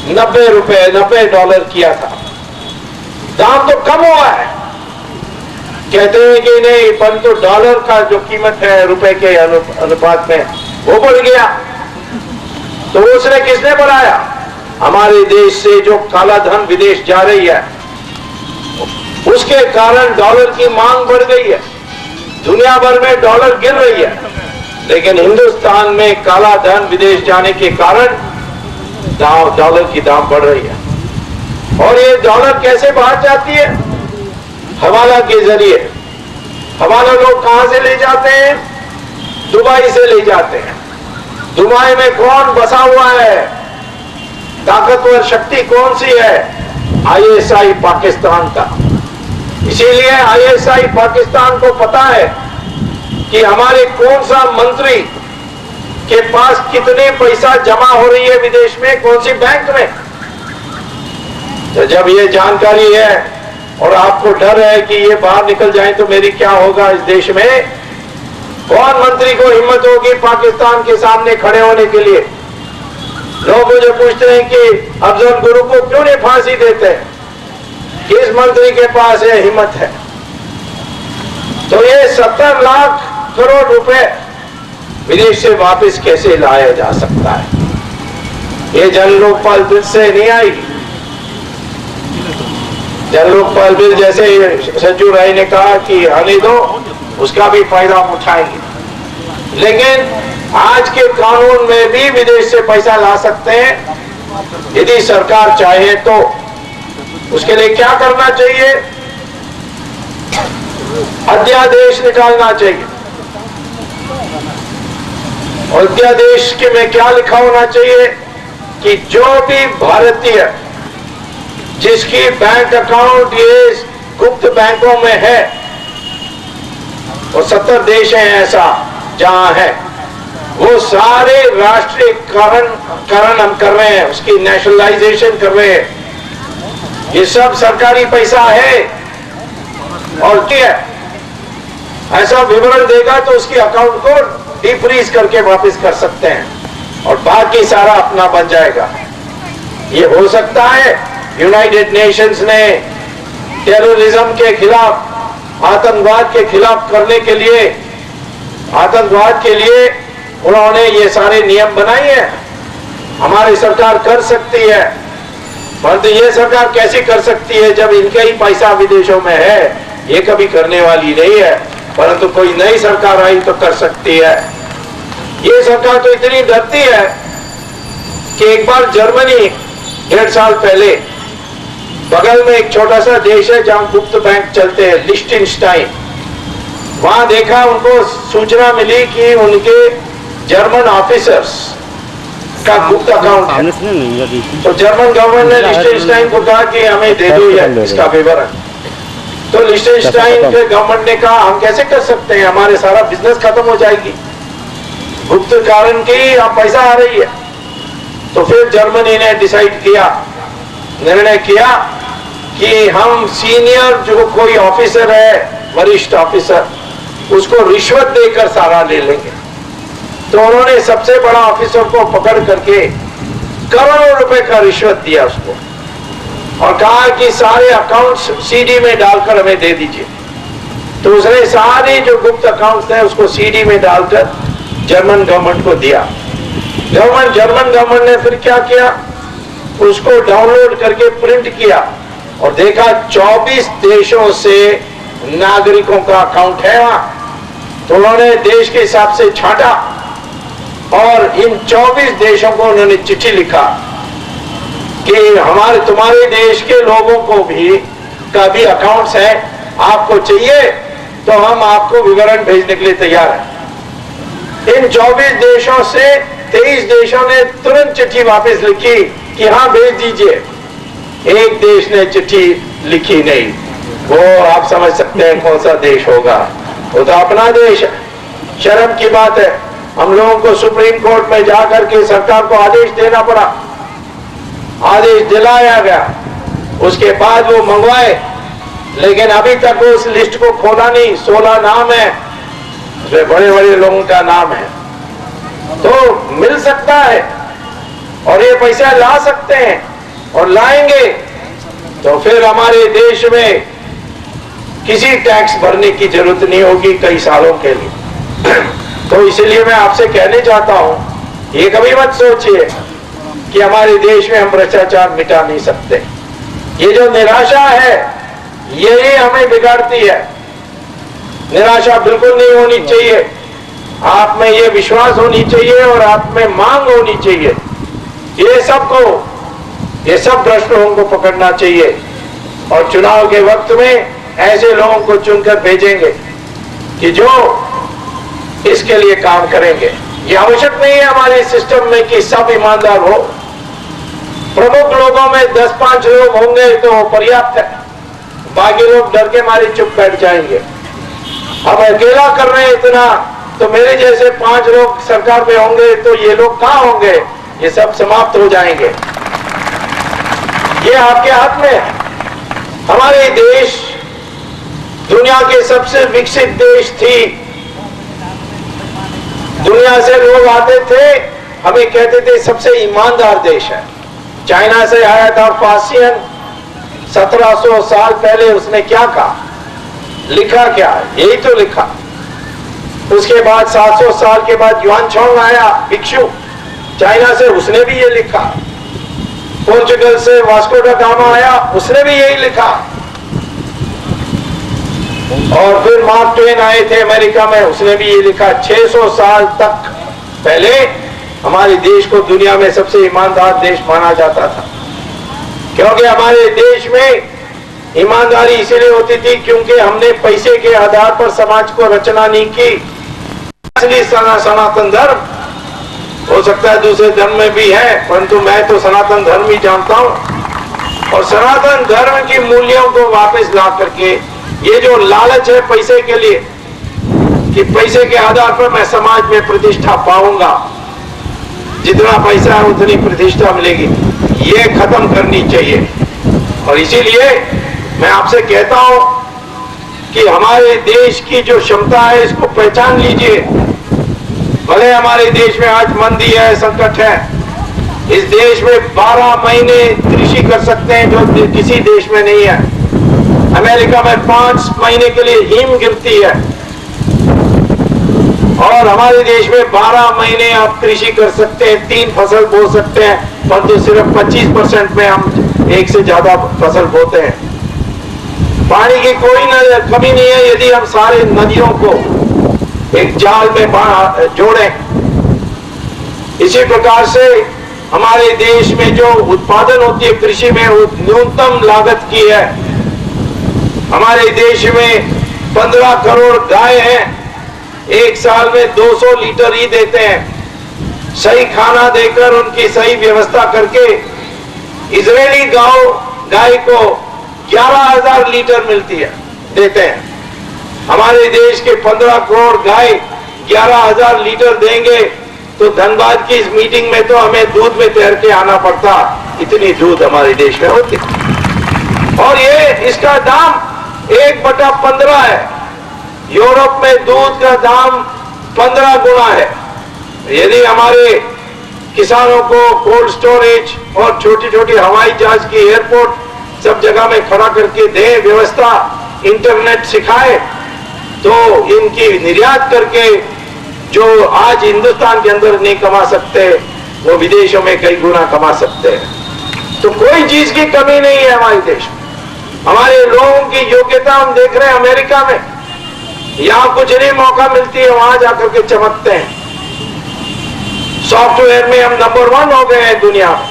$90 किया था। दाम तो कम हुआ है, कहते हैं कि नहीं, परंतु डॉलर का जो कीमत है रुपए के अनुपात में वो बढ़ गया। तो उसने किसने बढ़ाया? हमारे देश से जो काला धन विदेश जा रही है उसके कारण डॉलर की मांग बढ़ गई है। दुनिया भर में डॉलर गिर रही है, लेकिन हिंदुस्तान में काला धन विदेश जाने के कारण डॉलर की दाम बढ़ रही है। और ये डॉलर कैसे बाहर जाती है? हवाला के जरिए। हवाला लोग कहां से ले जाते हैं? दुबई से ले जाते हैं। दुबई में कौन बसा हुआ है? ताकतवर शक्ति कौन सी है? आईएसआई पाकिस्तान का। इसीलिए आईएसआई पाकिस्तान को पता है कि हमारे कौन सा मंत्री के पास कितने पैसा जमा हो रही है विदेश में, कौन सी बैंक में। तो जब ये जानकारी है और आपको डर है कि ये बाहर निकल जाए तो मेरी क्या होगा इस देश में, कौन मंत्री को हिम्मत होगी पाकिस्तान के सामने खड़े होने के लिए? लोग मुझे पूछते हैं कि अफजल गुरु को क्यों नहीं फांसी देते? किस मंत्री के पास ये हिम्मत है? तो ये 70 लाख करोड़ रुपए विदेश से वापस कैसे लाया जा सकता है? ये जन लोकपाल बिल से नहीं आएगी। जन लोकपाल बिल जैसे संजू राय ने कहा कि आने दो, उसका भी फायदा उठाएंगे, लेकिन आज के कानून में भी विदेश से पैसा ला सकते हैं यदि सरकार चाहे तो। उसके लिए क्या करना चाहिए? अध्यादेश निकालना चाहिए। और अध्यादेश के में क्या लिखा होना चाहिए कि जो भी भारतीय जिसकी बैंक अकाउंट ये गुप्त बैंकों में है, और 70 देश हैं ऐसा जहां है, वो सारे राष्ट्रीयकरण हम कर रहे हैं, उसकी नेशनलाइजेशन कर रहे हैं। ये सब सरकारी पैसा है और क्या ऐसा विवरण देगा तो उसकी अकाउंट को डिफ्रीज करके वापस कर सकते हैं और बाकी सारा अपना बन जाएगा। ये हो सकता है। यूनाइटेड नेशंस ने टेररिज्म के खिलाफ, आतंकवाद के खिलाफ करने के लिए, आतंकवाद के लिए उन्होंने ये सारे नियम बनाए हैं। हमारी सरकार कर सकती है, परंतु ये सरकार कैसे कर सकती है जब इनका ही पैसा विदेशों में है? ये कभी करने वाली नहीं है, परंतु कोई नई सरकार आई तो कर सकती है। ये सरकार तो इतनी डरती है कि एक बार जर्मनी 1.5 साल पहले, बगल में एक छोटा सा देश है जहां गुप्त बैंक चलते हैं, लिechtenstein, वहां देखा, उनको सूचना मिली कि उनके जर्मन ऑफिसर्स का गुप्त अकाउंट है। तो जर्मन गवर्नमेंट ने लिechtenstein को कहा कि हमें दे दो इसका विवरण। तो लिechtenstein के गवर्नमेंट ने कहा हम कैसे कर सकते हैं, हमारे सारा बिजनेस खत्म हो जाएगी, गुप्त कारण की हम पैसा आ रही है। तो फिर जर्मनी ने डिसाइड किया, निर्णय किया कि हम सीनियर जो कोई ऑफिसर है, वरिष्ठ ऑफिसर, उसको रिश्वत देकर सारा ले लेंगे। तो उन्होंने सबसे बड़ा ऑफिसर को पकड़ करके करोड़ों रुपए का रिश्वत दिया उसको और कहा कि सारे अकाउंट्स सीडी में डालकर हमें दे दीजिए। तो उसने सारे जो गुप्त अकाउंट्स थे उसको सीडी में डालकर जर्मन गवर्नमेंट को दिया। जर्मन गवर्नमेंट ने फिर क्या किया, उसको डाउनलोड करके प्रिंट किया और देखा 24 देशों से नागरिकों का अकाउंट है वहां। तो उन्होंने देश के हिसाब से छांटा और इन 24 देशों को उन्होंने चिट्ठी लिखा कि हमारे तुम्हारे देश के लोगों को भी का भी अकाउंट्स है, आपको चाहिए तो हम आपको विवरण भेजने के लिए तैयार हैं। इन 24 देशों से 23 देशों ने तुरंत चिट्ठी वापस लिखी कि हाँ भेज दीजिए। एक देश ने चिट्ठी लिखी नहीं। वो आप समझ सकते हैं कौन सा देश होगा, वो तो अपना देश है। शर्म की बात है, हम लोगों को सुप्रीम कोर्ट में जाकर के सरकार को आदेश देना पड़ा, आदेश दिलाया गया, उसके बाद वो मंगवाए, लेकिन अभी तक उस लिस्ट को खोला नहीं। 16 नाम है, उसमें बड़े बड़े लोगों का नाम है। तो मिल सकता है और ये पैसा ला सकते हैं और लाएंगे तो फिर हमारे देश में किसी टैक्स भरने की जरूरत नहीं होगी कई सालों के लिए। तो इसलिए मैं आपसे कहने चाहता हूं, ये कभी मत सोचिए कि हमारे देश में हम भ्रष्टाचार मिटा नहीं सकते। ये जो निराशा है यही हमें बिगाड़ती है। निराशा बिल्कुल नहीं होनी चाहिए, आप में ये विश्वास होनी चाहिए और आप में मांग होनी चाहिए। ये सब भ्रष्ट लोगों को पकड़ना चाहिए और चुनाव के वक्त में ऐसे लोगों को चुनकर भेजेंगे कि जो इसके लिए काम करेंगे। ये आवश्यक नहीं है हमारे सिस्टम में कि सब ईमानदार हो। प्रमुख लोगों में 10-5 लोग होंगे तो पर्याप्त है, बाकी लोग डर के मारे चुप बैठ जाएंगे। हम अकेला कर रहे हैं इतना, तो मेरे जैसे 5 लोग सरकार में होंगे तो ये लोग कहां होंगे? ये सब समाप्त हो जाएंगे। ये आपके हाथ में है। हमारे देश दुनिया के सबसे विकसित देश थी। दुनिया से लोग आते थे, हमें कहते थे सबसे ईमानदार देश है। चाइना से आया था फासियन 1700 साल पहले, उसने क्या कहा? लिखा क्या? यही तो लिखा। उसके बाद 700 साल के बाद युआन छांग आया, भिक्षु चाइना से, उसने भी ये लिखा। पोर्चुगल से वास्को दा गामा आया, उसने भी यही लिखा। और फिर मार्क ट्वेन आए थे अमेरिका में, उसने भी ये लिखा। 600 साल तक पहले हमारे देश को दुनिया में सबसे ईमानदार देश माना जाता था, क्योंकि हमारे देश में ईमानदारी इसीलिए होती थी क्योंकि हमने पैसे के आधार पर समाज को रचना नहीं की। असली सनातन धर्म, हो सकता है दूसरे धर्म में भी है, परंतु मैं तो सनातन धर्म ही जानता हूं। और सनातन धर्म की मूल्यों को वापस ला करके, ये जो लालच है पैसे के लिए कि पैसे के आधार पर मैं समाज में प्रतिष्ठा पाऊंगा, जितना पैसा है उतनी प्रतिष्ठा मिलेगी, ये खत्म करनी चाहिए। और इसीलिए मैं आपसे कहता हूं कि हमारे देश की जो क्षमता है इसको पहचान लीजिए। भले हमारे देश में आज मंदी है, संकट है, इस देश में 12 महीने कृषि कर सकते हैं जो किसी देश में नहीं है। अमेरिका में 5 महीने के लिए हिम गिरती है और हमारे देश में 12 महीने आप कृषि कर सकते हैं, 3 फसल बो सकते हैं, परंतु सिर्फ 25% में हम एक से ज्यादा फसल बोते हैं। पानी की कोई कमी नहीं है यदि हम सारे नदियों को एक जाल में जोड़ें। इसी प्रकार से हमारे देश में जो उत्पादन होती है कृषि में, वो न्यूनतम लागत की है। हमारे देश में 15 करोड़ गाय हैं, एक साल में 200 लीटर ही देते हैं। सही खाना देकर उनकी सही व्यवस्था करके इजरायली गाय को 11,000 लीटर मिलती है, देते हैं। हमारे देश के 15 करोड़ गाय 11,000 लीटर देंगे तो धनबाद की इस मीटिंग में तो हमें दूध में तैर के आना पड़ता, इतनी दूध हमारे देश में होती। और ये इसका दाम 1/15 है। यूरोप में दूध का दाम 15 गुना है। यदि हमारे किसानों को कोल्ड स्टोरेज और छोटी छोटी हवाई जहाज की एयरपोर्ट सब जगह में खड़ा करके दे व्यवस्था, इंटरनेट सिखाए, तो इनकी निर्यात करके जो आज हिंदुस्तान के अंदर नहीं कमा सकते वो विदेशों में कई गुना कमा सकते हैं। तो कोई चीज की कमी नहीं है हमारे देश में। हमारे लोगों की योग्यता हम देख रहे हैं अमेरिका में, यहां कुछ नहीं मौका मिलती है, वहां जाकर के चमकते हैं। सॉफ्टवेयर में हम नंबर 1 हो गए हैं दुनिया में।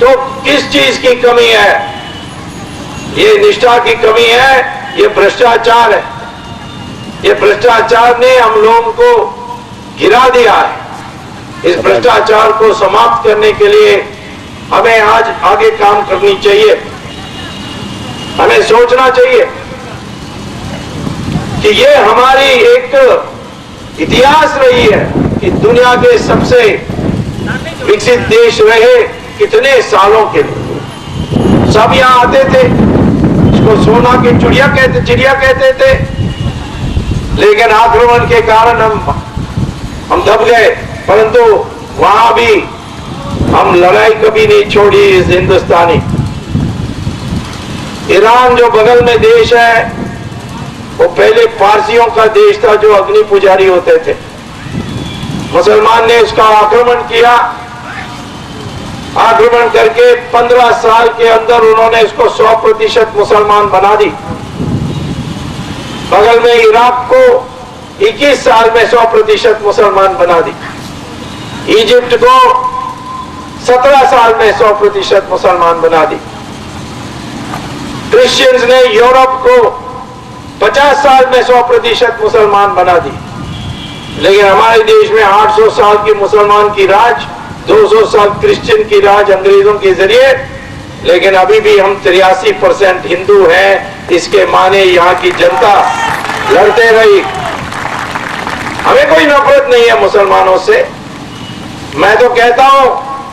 तो किस चीज की कमी है? ये निष्ठा की कमी है, ये भ्रष्टाचार है। ये भ्रष्टाचार ने हम लोगों को गिरा दिया है। इस भ्रष्टाचार को समाप्त करने के लिए हमें आज आगे काम करनी चाहिए। हमें सोचना चाहिए कि ये हमारी एक इतिहास रही है कि दुनिया के सबसे विकसित देश रहे कितने सालों के लिए। सब यहां आते थे, इसको सोना की चिड़िया कहते थे, लेकिन आक्रमण के कारण हम दब गए। परंतु वहां भी हम लड़ाई कभी नहीं छोड़ी। इस हिंदुस्तानी ईरान जो बगल में देश है वो पहले पारसियों का देश था जो अग्नि पुजारी होते थे। मुसलमान ने उसका आक्रमण किया। आक्रमण करके 15 साल के अंदर उन्होंने इसको 100% मुसलमान बना दी। बगल में इराक को 21 साल में 100% मुसलमान बना दी। इजिप्ट को 17 साल में 100% मुसलमान बना दी। क्रिश्चियंस ने यूरोप को 50 साल में 100% मुसलमान बना दी। लेकिन हमारे देश में 800 साल की मुसलमान की राज, 200 साल क्रिश्चियन की राज अंग्रेजों के जरिए, लेकिन अभी भी हम 83% हिंदू हैं। इसके माने यहाँ की जनता लड़ते रही। हमें कोई नफरत नहीं है मुसलमानों से। मैं तो कहता हूं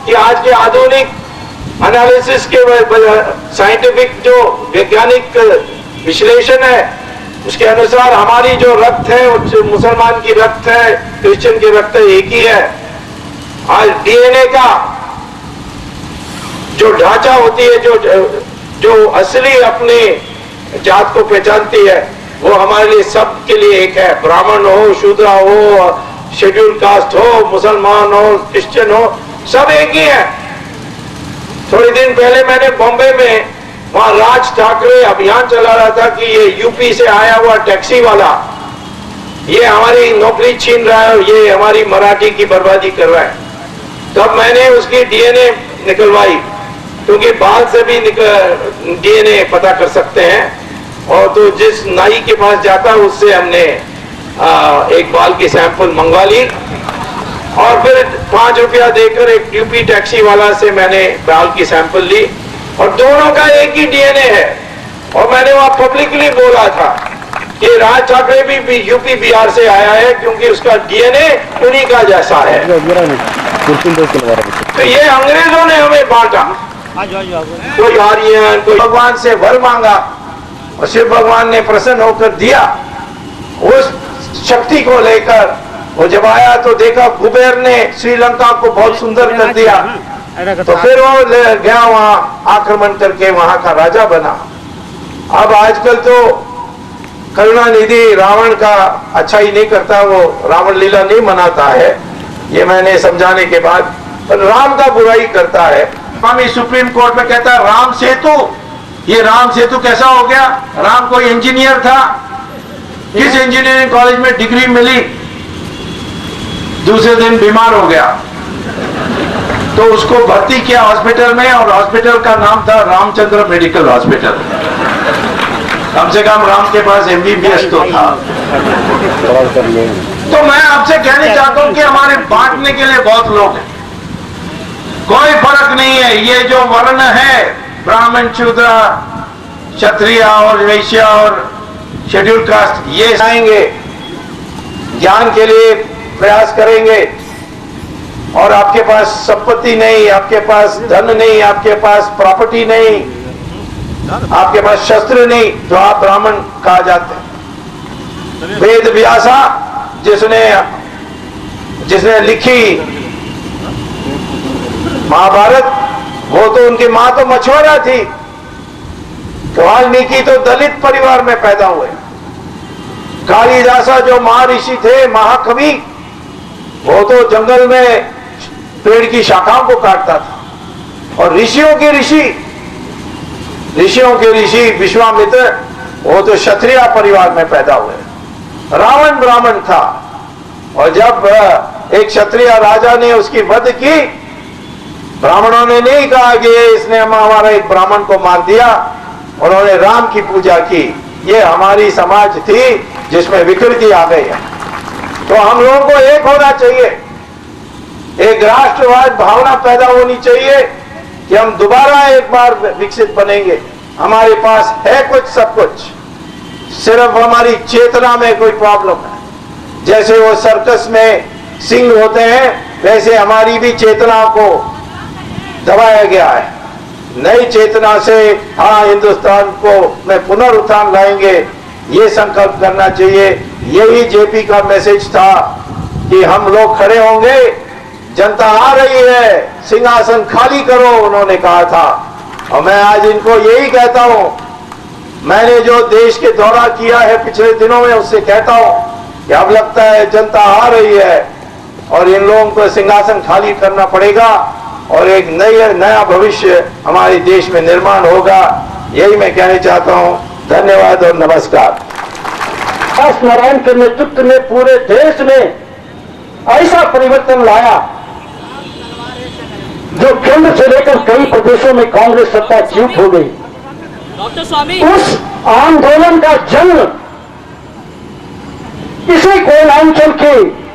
कि आज के आधुनिक एनालिसिस के साइंटिफिक जो वैज्ञानिक विश्लेषण है उसके अनुसार हमारी जो रक्त है वो मुसलमान की रक्त है, क्रिश्चियन की रक्त एक ही है। आज डीएनए का जो ढांचा होती है, जो असली अपने जात को पहचानती है, वो हमारे लिए सबके लिए एक है। ब्राह्मण हो, शूद्र हो, शेड्यूल कास्ट हो, मुसलमान हो, क्रिश्चियन हो, सब एक ही है। थोड़े दिन पहले मैंने बॉम्बे में वहां राज ठाकरे अभियान चला रहा था कि ये यूपी से आया हुआ टैक्सी वाला ये हमारी नौकरी छीन रहा है, ये हमारी मराठी की बर्बादी कर रहा है। तब मैंने उसकी डीएनए निकलवाई, क्योंकि बाल से भी डीएनए पता कर सकते हैं। और तो जिस नाई के पास जाता उससे हमने एक बाल की सैंपल मंगवा ली और फिर 5 रुपया देकर एक यूपी टैक्सी वाला से मैंने बाल की सैंपल ली और दोनों का एक ही डीएनए है। और मैंने वहां पब्लिकली बोला था कि राज ठाकरे भी यूपी बिहार से आया है, क्योंकि उसका डीएनए उन्हीं का जैसा है। तो ये अंग्रेजों ने हमें बांटा, कोई आर्यन, कोई भगवान से वर मांगा और शिव भगवान ने प्रसन्न होकर दिया। उस शक्ति को लेकर वो जब आया तो देखा कुबेर ने श्रीलंका को बहुत सुंदर कर दिया, तो फिर वो गया वहां आक्रमण करके वहां का राजा बना। अब आजकल तो करुणानिधि रावण का अच्छा ही नहीं करता, वो रावण लीला नहीं मनाता है, ये मैंने समझाने के बाद, पर राम का बुराई करता है। स्वामी सुप्रीम कोर्ट में कहता है राम सेतु, ये राम सेतु कैसा हो गया? राम कोई इंजीनियर था, किस इंजीनियरिंग कॉलेज में डिग्री मिली, दूसरे दिन बीमार हो गया तो उसको भर्ती किया हॉस्पिटल में, और हॉस्पिटल का नाम था रामचंद्र मेडिकल हॉस्पिटल। कम से कम राम के पास एमबीबीएस तो था। तो मैं आपसे कहना चाहता हूं कि हमारे बांटने के लिए बहुत लोग हैं, कोई फर्क नहीं है। ये जो वर्ण है, ब्राह्मण, शूद्र, क्षत्रिय और वैश्य और शेड्यूल कास्ट, ये आएंगे, ज्ञान के लिए प्रयास करेंगे और आपके पास संपत्ति नहीं, आपके पास धन नहीं, आपके पास प्रॉपर्टी नहीं, आपके पास शस्त्र नहीं, तो आप ब्राह्मण कहा जाते हैं। वेद व्यासा जिसने लिखी महाभारत, वो तो उनकी मां तो मछुआरा थी। वाल्मीकि तो दलित परिवार में पैदा हुए। कालिदासा जो महर्षि थे, महाकवि, वो तो जंगल में पेड़ की शाखाओं को काटता था। और ऋषियों के ऋषि विश्वामित्र, वो तो क्षत्रिय परिवार में पैदा हुए। रावण ब्राह्मण था, और जब एक क्षत्रिय राजा ने उसकी वध की, ब्राह्मणों ने नहीं कहा कि इसने हमारा एक ब्राह्मण को मार दिया, उन्होंने राम की पूजा की। ये हमारी समाज थी जिसमें विकृति आ गई है। तो हम लोगों को एक होना चाहिए, एक राष्ट्रवाद भावना पैदा होनी चाहिए कि हम दोबारा एक बार विकसित बनेंगे। हमारे पास है कुछ, सब कुछ, सिर्फ हमारी चेतना में कोई प्रॉब्लम है। जैसे वो सर्कस में सिंह होते हैं, वैसे हमारी भी चेतना को दबाया गया है। नई चेतना से हाँ, हिंदुस्तान को में पुनरुत्थान लाएंगे, ये संकल्प करना चाहिए। यही जेपी का मैसेज था कि हम लोग खड़े होंगे, जनता आ रही है, सिंहासन खाली करो, उन्होंने कहा था। और मैं आज इनको यही कहता हूं, मैंने जो देश के दौरा किया है पिछले दिनों में, उससे कहता हूं कि अब लगता है जनता आ रही है और इन लोगों को सिंहासन खाली करना पड़ेगा और एक नया भविष्य हमारे देश में निर्माण होगा। यही मैं कहना चाहता हूं। धन्यवाद और नमस्कार। नारायण के नेतृत्व में पूरे देश में ऐसा परिवर्तन लाया जो केंद्र से लेकर कई प्रदेशों में कांग्रेस सत्ता च्युत हो गई। डॉक्टर स्वामी, उस आंदोलन का जन्म इसी कोयलांचल के